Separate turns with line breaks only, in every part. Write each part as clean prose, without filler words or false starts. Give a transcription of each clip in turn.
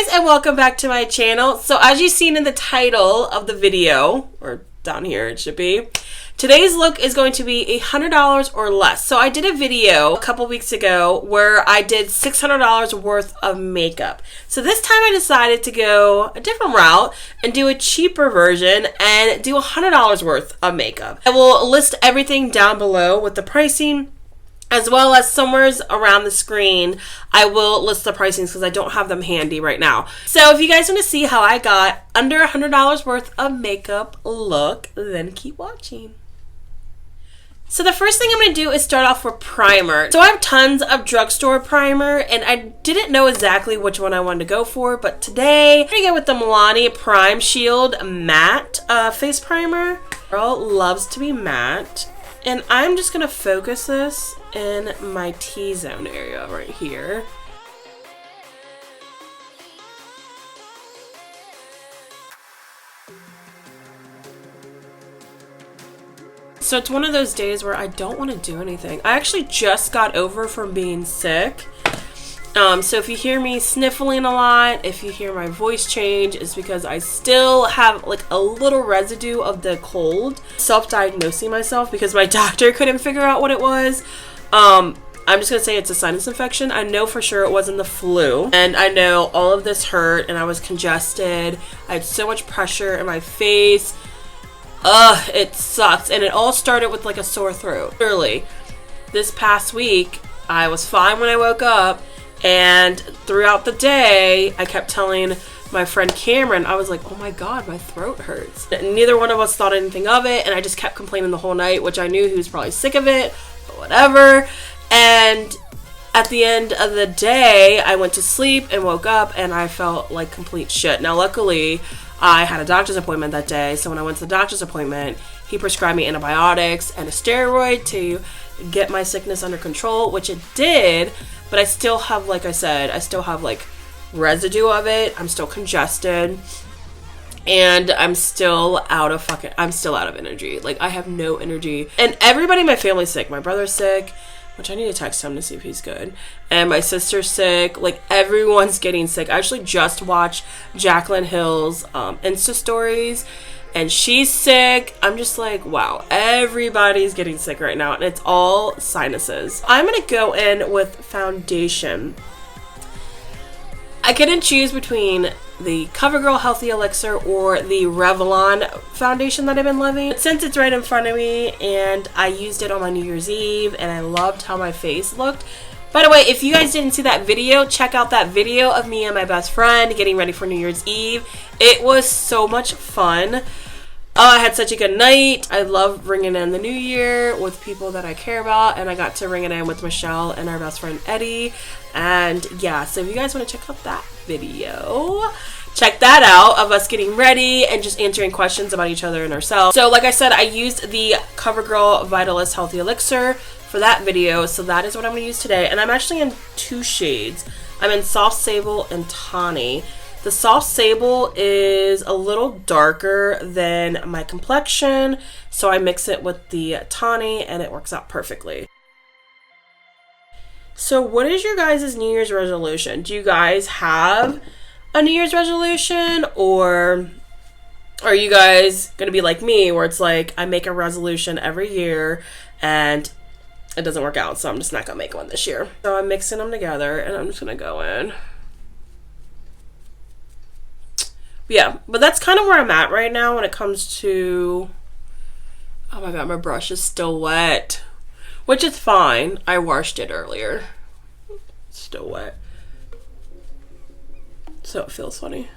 guys, and welcome back to my channel. So as you've seen in the title of the video, or down here it should be, today's look is going to be $100 or less. So I did a video a couple weeks ago where I did $600 worth of makeup. So this time I decided to go a different route and do a cheaper version and do $100 worth of makeup. I will list everything down below with the pricing, as well as somewhere around the screen, I will list the pricings because I don't have them handy right now. So if you guys want to see how I got under $100 worth of makeup look, then keep watching. So the first thing I'm going to do is start off with primer. So I have tons of drugstore primer, and I didn't know exactly which one I wanted to go for, but today I'm going to go with the Milani Prime Shield Matte Face Primer. Girl loves to be matte. And I'm just going to focus this in my T-zone area right here. So it's one of those days where I don't want to do anything. I actually just got over from being sick. So if you hear me sniffling a lot, if you hear my voice change, it's because I still have like a little residue of the cold. Self-diagnosing myself because my doctor couldn't figure out what it was. I'm just gonna say it's a sinus infection. I know for sure it wasn't the flu, and I know all of this hurt and I was congested. I had so much pressure in my face. It sucks. And it all started with like a sore throat. Literally, this past week I was fine when I woke up, and throughout the day I kept telling my friend Cameron, I was like, oh my god, my throat hurts. And neither one of us thought anything of it, and I just kept complaining the whole night, which I knew he was probably sick of it, but whatever. And at the end of the day, I went to sleep and woke up and I felt like complete shit. Now luckily I had a doctor's appointment that day, so when I went to the doctor's appointment, he prescribed me antibiotics and a steroid to get my sickness under control, which it did. But I still have, like I said, I still have like residue of it. I'm still congested, and I'm still out of energy. Like, I have no energy. And everybody in my family's sick. My brother's sick, which I need to text him to see if he's good. And my sister's sick. Like, everyone's getting sick. I actually just watched Jaclyn Hill's Insta stories, and she's sick. I'm just like, wow, everybody's getting sick right now, and it's all sinuses. I'm gonna go in with foundation. I couldn't choose between the Covergirl Healthy Elixir or the Revlon foundation that I've been loving. But since it's right in front of me, and I used it on my New Year's Eve, and I loved how my face looked. By the way, if you guys didn't see that video, check out that video of me and my best friend getting ready for New Year's Eve. It was so much fun. I had such a good night. I love ringing in the new year with people that I care about, and I got to ring it in with Michelle and our best friend Eddie. And yeah, so if you guys want to check out that video, check that out of us getting ready and just answering questions about each other and ourselves. So like I said, I used the Covergirl Vitalist Healthy Elixir for that video, so that is what I'm going to use today. And I'm actually in two shades. I'm in Soft Sable and Tawny. The Soft Sable is a little darker than my complexion, so I mix it with the Tawny and it works out perfectly. So what is your guys' New Year's resolution? Do you guys have a New Year's resolution, or are you guys going to be like me where it's like I make a resolution every year and it doesn't work out, so I'm just not going to make one this year. So I'm mixing them together and I'm just going to go in. Yeah, but that's kind of where I'm at right now when it comes to... Oh my god, my brush is still wet. Which is fine. I washed it earlier. It's still wet. So it feels funny.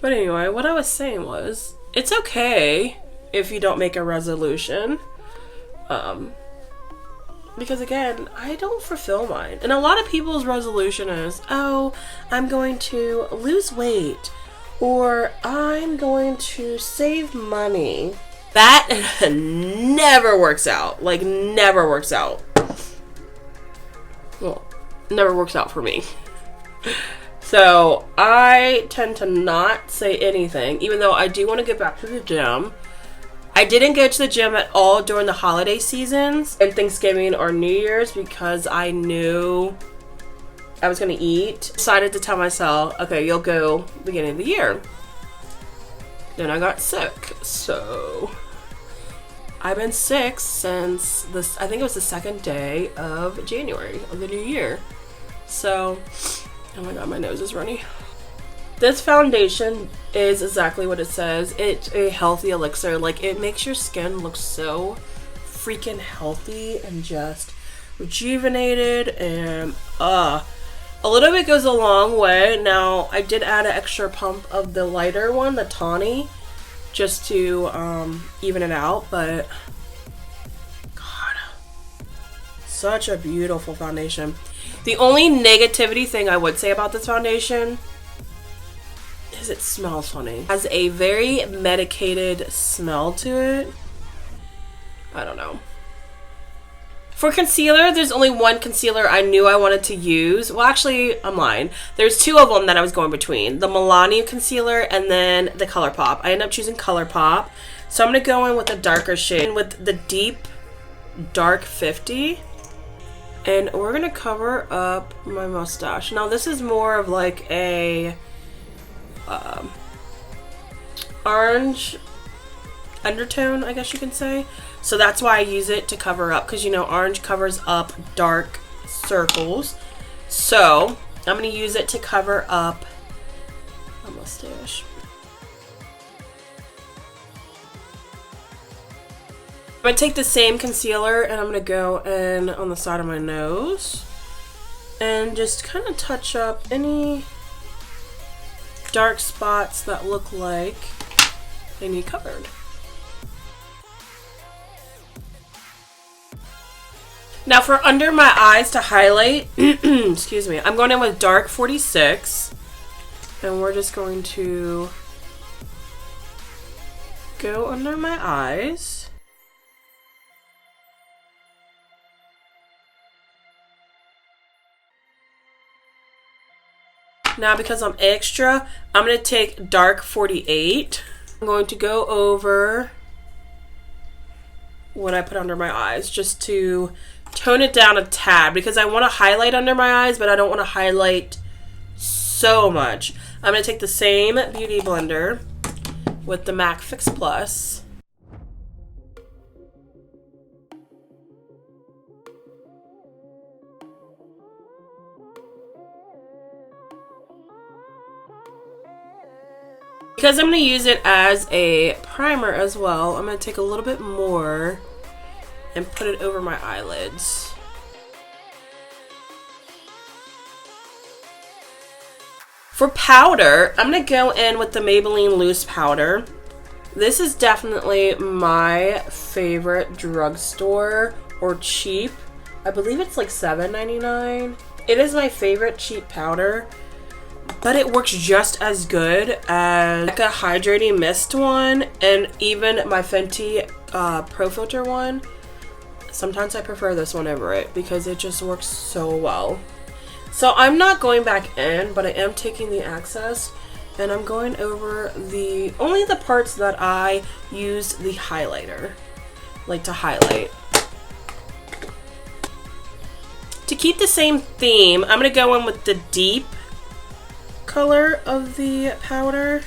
But anyway, what I was saying was, it's okay if you don't make a resolution. Because again, I don't fulfill mine. And a lot of people's resolution is, oh, I'm going to lose weight. Or I'm going to save money. That never works out. Like, never works out. Well, never works out for me. So I tend to not say anything, even though I do want to get back to the gym. I didn't go to the gym at all during the holiday seasons and Thanksgiving or New Year's because I knew I was gonna eat. Decided to tell myself, okay, you'll go beginning of the year. Then I got sick, so I've been sick since this, I think it was the 2nd day of January of the new year. So, oh my god, my nose is runny. This foundation is exactly what it says. It's a healthy elixir. Like, it makes your skin look so freaking healthy and just rejuvenated, and a little bit goes a long way. Now, I did add an extra pump of the lighter one, the Tawny, just to even it out, but god, such a beautiful foundation. The only negativity thing I would say about this foundation is it smells funny. It has a very medicated smell to it. I don't know. For concealer, there's only one concealer I knew I wanted to use. Well, actually, I'm lying. There's 2 of them that I was going between. The Milani concealer and then the Colourpop. I ended up choosing Colourpop. So I'm going to go in with a darker shade with the deep dark 50. And we're going to cover up my mustache. Now, this is more of like a orange undertone, I guess you can say. So that's why I use it to cover up, because you know orange covers up dark circles. So I'm going to use it to cover up my mustache. I'm going to take the same concealer and I'm going to go in on the side of my nose and just kind of touch up any dark spots that look like they need covered. Now for under my eyes to highlight, excuse me, I'm going in with dark 46, and we're just going to go under my eyes. Now because I'm extra, I'm going to take dark 48. I'm going to go over what I put under my eyes just to tone it down a tad, because I want to highlight under my eyes, but I don't want to highlight so much. I'm going to take the same beauty blender with the MAC Fix Plus. Because I'm going to use it as a primer as well, I'm going to take a little bit more and put it over my eyelids. For powder, I'm going to go in with the Maybelline loose powder. This is definitely my favorite drugstore or cheap. I believe it's like $7.99. It is my favorite cheap powder, but it works just as good as like a hydrating mist one, and even my Fenty Pro Filter one. Sometimes I prefer this one over it because it just works so well. So I'm not going back in, but I am taking the excess and I'm going over only the parts that I use the highlighter, like to highlight. To keep the same theme, I'm going to go in with the deep color of the powder.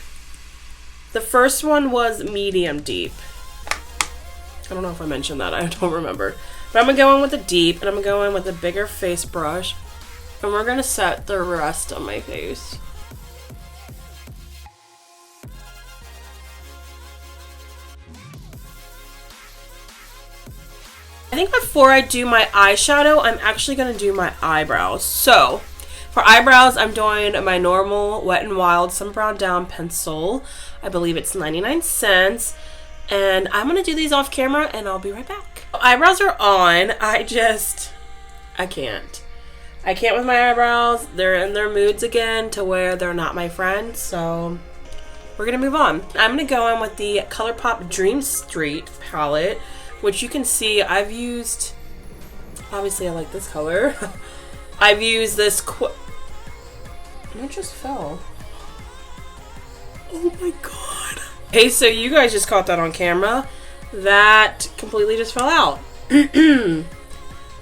The first one was medium deep. I don't know if I mentioned that, I don't remember. But I'm going to go in with the deep, and I'm going to go in with a bigger face brush, and we're going to set the rest on my face. I think before I do my eyeshadow, I'm actually going to do my eyebrows. So, for eyebrows, I'm doing my normal Wet n Wild Sun Brown Down pencil. I believe it's 99 cents. And I'm going to do these off camera and I'll be right back. Eyebrows are on. I can't. I can't with my eyebrows. They're in their moods again to where they're not my friends. So we're going to move on. I'm going to go in with the Colourpop Dream Street palette, which you can see I've used. Obviously I like this color. I've used this. It just fell. Oh my god. Hey, so you guys just caught that on camera. That completely just fell out.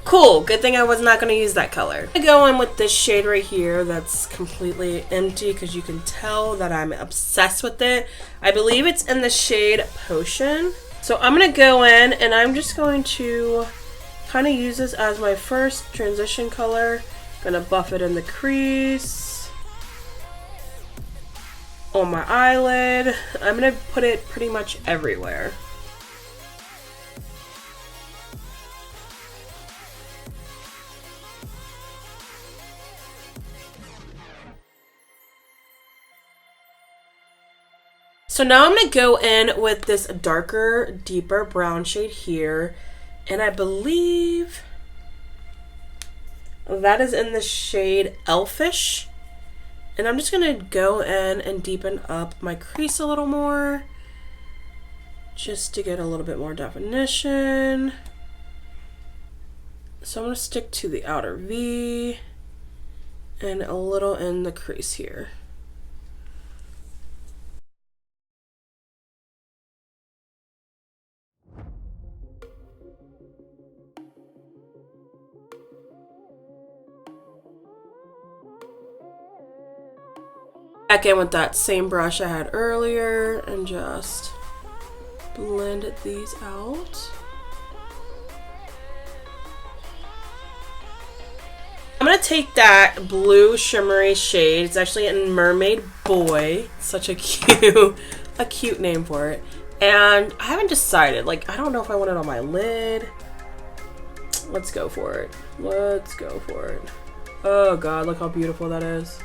Cool, good thing I was not going to use that color. I go in with this shade right here that's completely empty because you can tell that I'm obsessed with it. I believe it's in the shade Potion. So I'm going to go in and I'm just going to kind of use this as my first transition color. I'm going to buff it in the crease, on my eyelid. I'm going to put it pretty much everywhere. So now I'm going to go in with this darker, deeper brown shade here. And I believe that is in the shade Elfish. And I'm just going to go in and deepen up my crease a little more, just to get a little bit more definition. So I'm going to stick to the outer V and a little in the crease here. Back in with that same brush I had earlier and just blend these out. I'm going to take that blue shimmery shade. It's actually in Mermaid Boy. Such a cute name for it. And I haven't decided. Like, I don't know if I want it on my lid. Let's go for it. Let's go for it. Oh God, look how beautiful that is.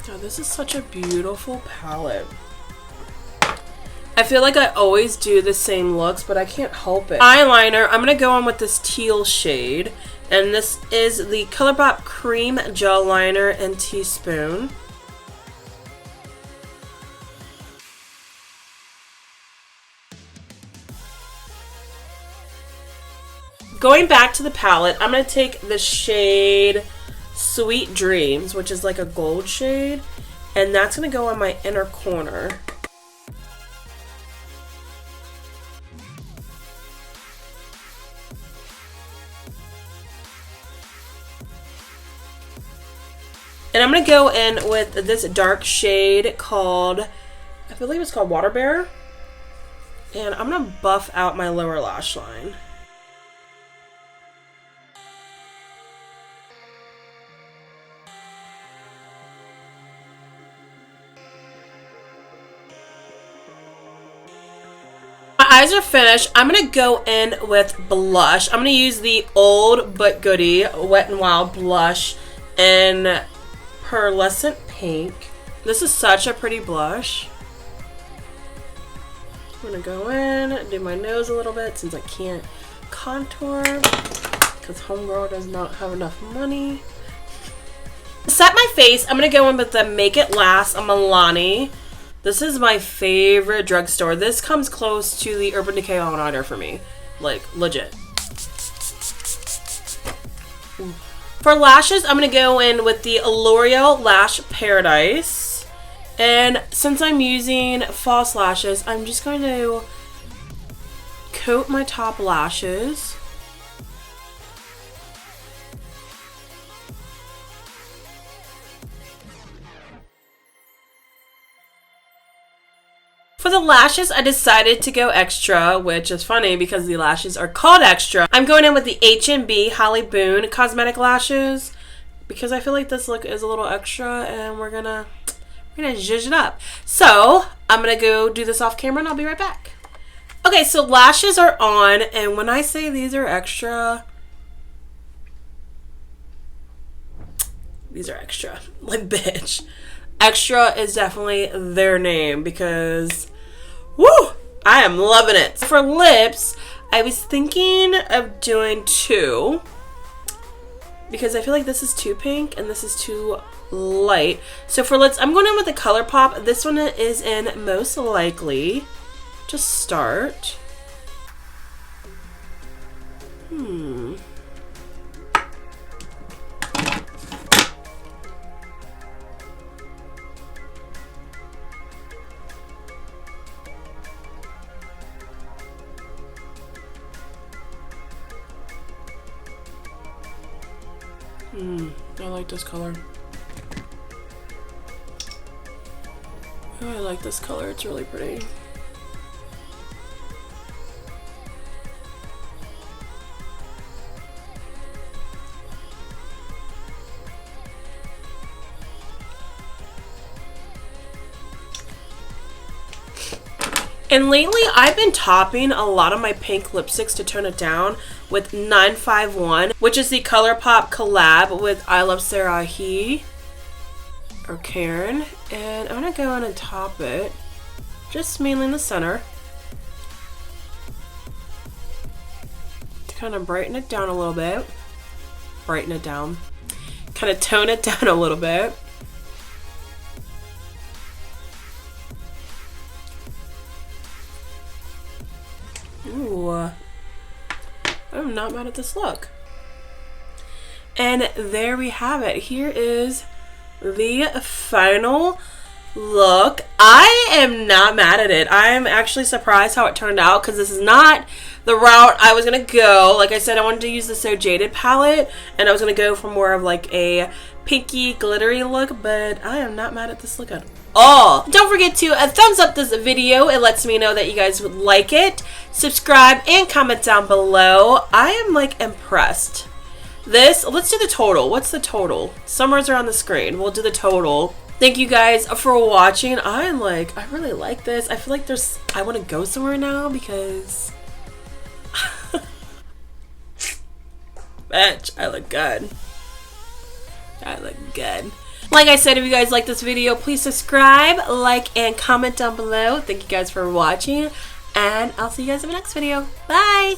God, this is such a beautiful palette. I feel like I always do the same looks, but I can't help it. Eyeliner, I'm going to go on with this teal shade. And this is the Colourpop Cream Gel Liner in Teaspoon. Going back to the palette, I'm going to take the shade Sweet Dreams, which is like a gold shade, and that's going to go on my inner corner. And I'm going to go in with this dark shade called, I believe it's called Water Bear, and I'm going to buff out my lower lash line. Eyes are finished. I'm going to go in with blush. I'm going to use the Old But Goodie Wet n Wild blush in Pearlescent Pink. This is such a pretty blush. I'm going to go in, do my nose a little bit since I can't contour because homegirl does not have enough money. To set my face, I'm going to go in with the Make It Last Milani. This is my favorite drugstore. This comes close to the Urban Decay eyeliner for me. Like, legit. For lashes, I'm going to go in with the L'Oreal Lash Paradise. And since I'm using false lashes, I'm just going to coat my top lashes. For the lashes, I decided to go extra, which is funny because the lashes are called extra. I'm going in with the H&B Holly Boone Cosmetic lashes because I feel like this look is a little extra and we're gonna zhuzh it up. So I'm gonna go do this off camera and I'll be right back. Okay, so lashes are on, and when I say these are extra, these are extra. Like, bitch. Extra is definitely their name because, woo, I am loving it. For lips, I was thinking of doing two because I feel like this is too pink and this is too light. So for lips, I'm going in with the Colourpop. This one is in Most Likely. Just start. I like this color. Oh, I like this color. It's really pretty. And lately, I've been topping a lot of my pink lipsticks to tone it down with 951, which is the Colourpop collab with I Love Sarahi or Karen. And I'm gonna go in and top it, just mainly in the center, to kind of brighten it down a little bit. Brighten it down. Kind of tone it down a little bit. Ooh, I'm not mad at this look. And there we have it. Here is the final look. I am not mad at it. I am actually surprised how it turned out, because this is not the route I was gonna go. Like I said, I wanted to use the So Jaded palette, and I was gonna go for more of like a pinky glittery look, but I am not mad at this look at all. Don't forget to thumbs up this video. It lets me know that you guys would like it. Subscribe and comment down below. I am like impressed. Let's do the total. What's the total? Summers are on the screen. We'll do the total. Thank you guys for watching. I really like this. I feel like I want to go somewhere now because bitch, I look good. I look good. Like I said, if you guys like this video, please subscribe, like, and comment down below. Thank you guys for watching, and I'll see you guys in the next video. Bye!